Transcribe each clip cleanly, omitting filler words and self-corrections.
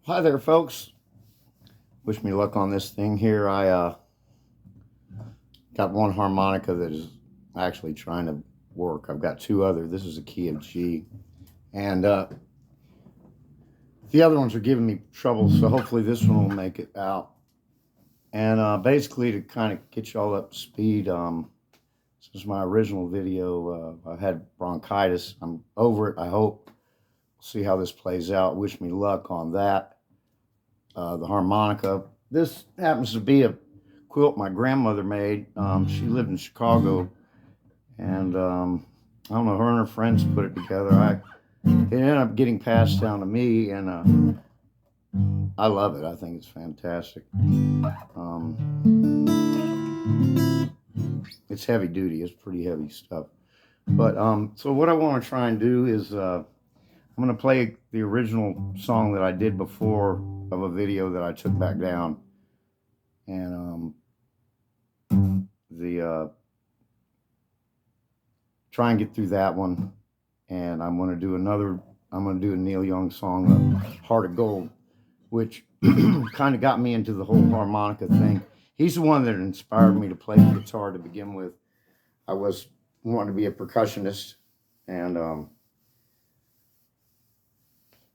Hi there, folks. Wish me luck on this thing here. I got one harmonica that is actually trying to work. I've got two other. This is a key of G, and the other ones are giving me trouble. So hopefully this one will make it out. And basically, to kind of get you all up to speed, this is my original video. I had bronchitis. I'm over it. I hope. See how this plays out. Wish me luck on that. The harmonica. This happens to be a quilt my grandmother made. She lived in Chicago, and I don't know, her and her friends put it together. It ended up getting passed down to me, and I love it. I think it's fantastic. It's heavy duty. It's pretty heavy stuff. But so what I want to try and do is I'm going to play the original song that I did before of a video that I took back down, and try and get through that one. And I'm going to do a Neil Young song, Heart of Gold, which kind of got me into the whole harmonica thing. He's the one that inspired me to play the guitar to begin with. I was wanting to be a percussionist, and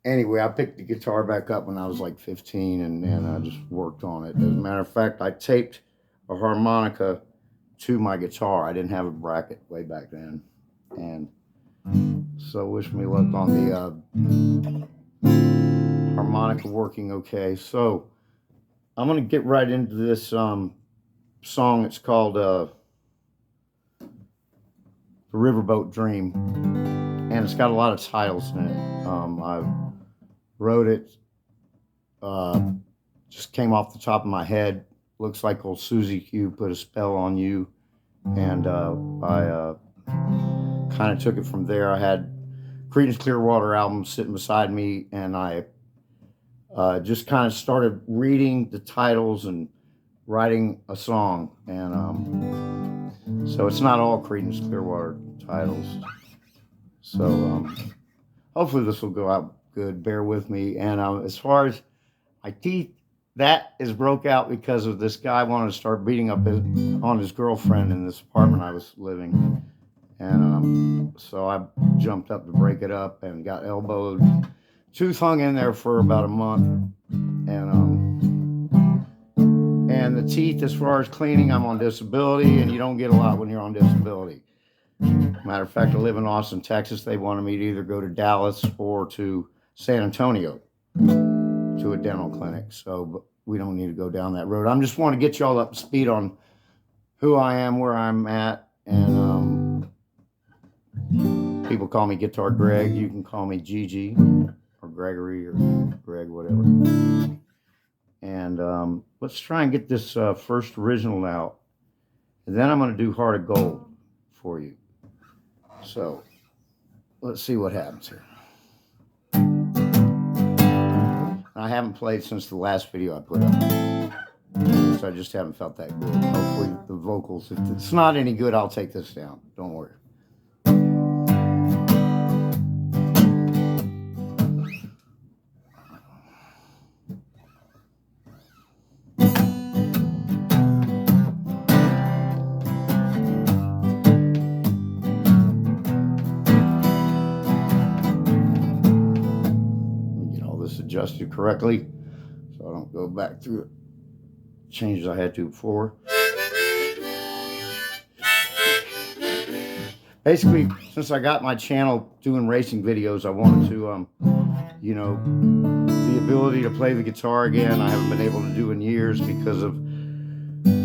anyway, I picked the guitar back up when I was like 15, and I just worked on it. As a matter of fact, I taped a harmonica to my guitar. I didn't have a bracket way back then, and so wish me luck on the harmonica working okay. So I'm going to get right into this song. It's called The Riverboat Dream, and it's got a lot of titles in it. I wrote it, just came off the top of my head. Looks like old Susie Q put a spell on you, and I kind of took it from there. I had Creedence Clearwater album sitting beside me, and I just kind of started reading the titles and writing a song. And so it's not all Creedence Clearwater titles. So hopefully this will go out good. Bear with me. And as far as my teeth, that is broke out because of this guy wanted to start beating up on his girlfriend in this apartment I was living. And so I jumped up to break it up and got elbowed. Tooth hung in there for about a month. And the teeth, as far as cleaning, I'm on disability, and you don't get a lot when you're on disability. Matter of fact, I live in Austin, Texas. They wanted me to either go to Dallas or to San Antonio to a dental clinic. So but we don't need to go down that road. I just want to get y'all up to speed on who I am, where I'm at, and people call me Guitar Greg. You can call me Gigi or Gregory or Greg, whatever. And let's try and get this first original out, and then I'm going to do Heart of Gold for you. So let's see what happens here. I haven't played since the last video I put up, so I just haven't felt that good. Hopefully the vocals, if it's not any good, I'll take this down. Don't worry. Adjusted correctly so I don't go back through the changes I had to before. Basically, since I got my channel doing racing videos, I wanted to the ability to play the guitar again. I haven't been able to do in years because of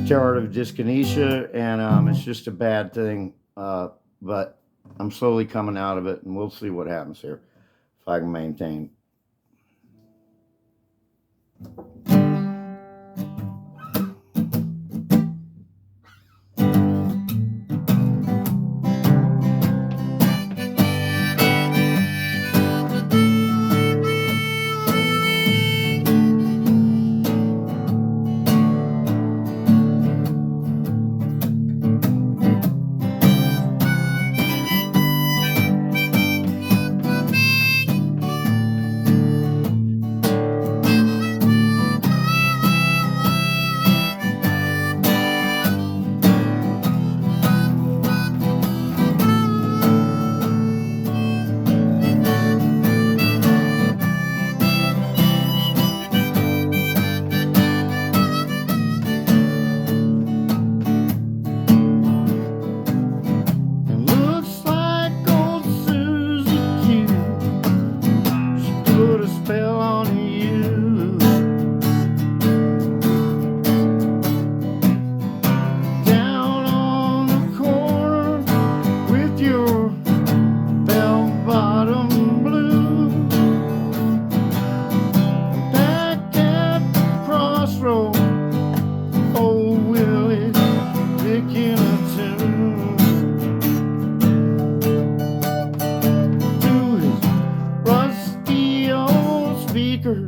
tardive dyskinesia, and it's just a bad thing, but I'm slowly coming out of it, and we'll see what happens here if I can maintain. a spell on you. Down on the corner with your bell-bottom blue. Back at the crossroads, old Willie's picking a tune. To his rusty old speaker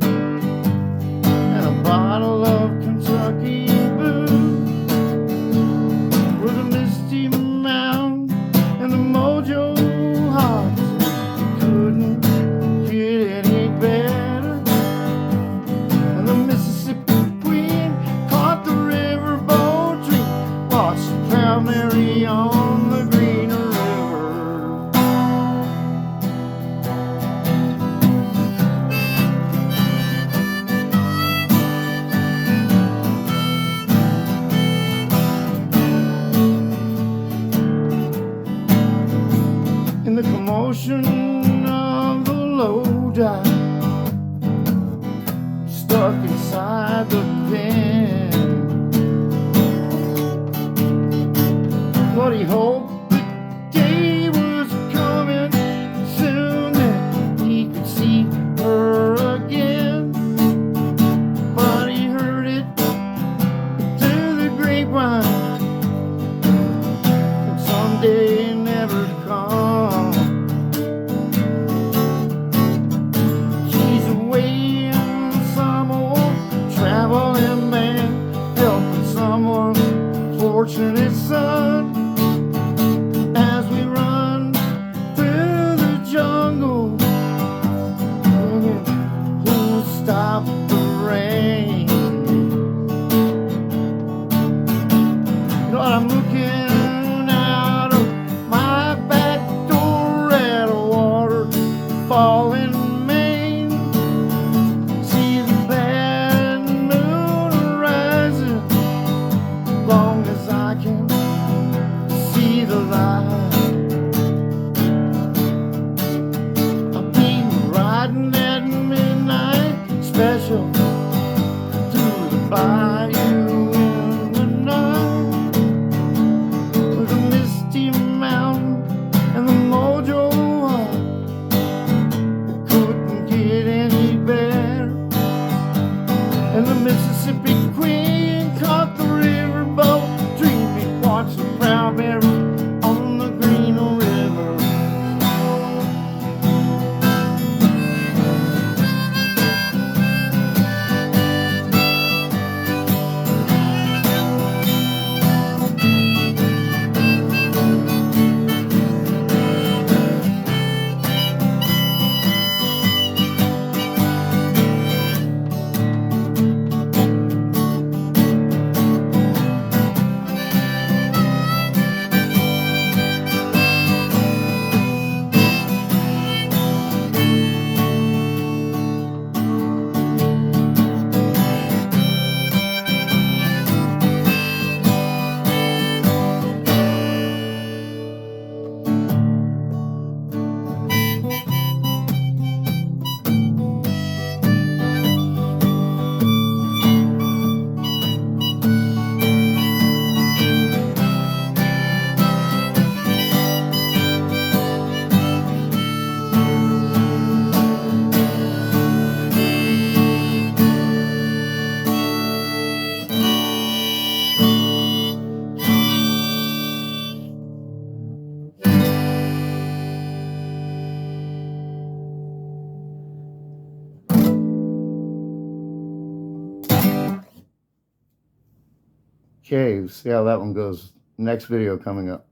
and a bottle of Kentucky booze, with a Misty Mountain and the Mojo Hearts couldn't get any better. And the Mississippi Queen caught the riverboat dream, watched the Proud Mary on the Green River. In the commotion of the low dive, stuck inside the pen, but he hoped the day was coming soon that he could see her again. But he heard it through the grapevine that someday never come. She's away in some old traveling man, helping someone's fortunate son. As we run through the jungle, singing, who'll stop the rain? You know, I'm looking out of my back door at a waterfall in Maine. See the bad moon rising, long as I can see the light. I'll be riding at midnight special through the bayou in the night, with a Misty Mountain and the Mojo Heart that couldn't get any better. And the Mississippi Queen caught the riverboat dreaming, watched the Proud Mary on the Green River. Okay, see how that one goes. Next video coming up.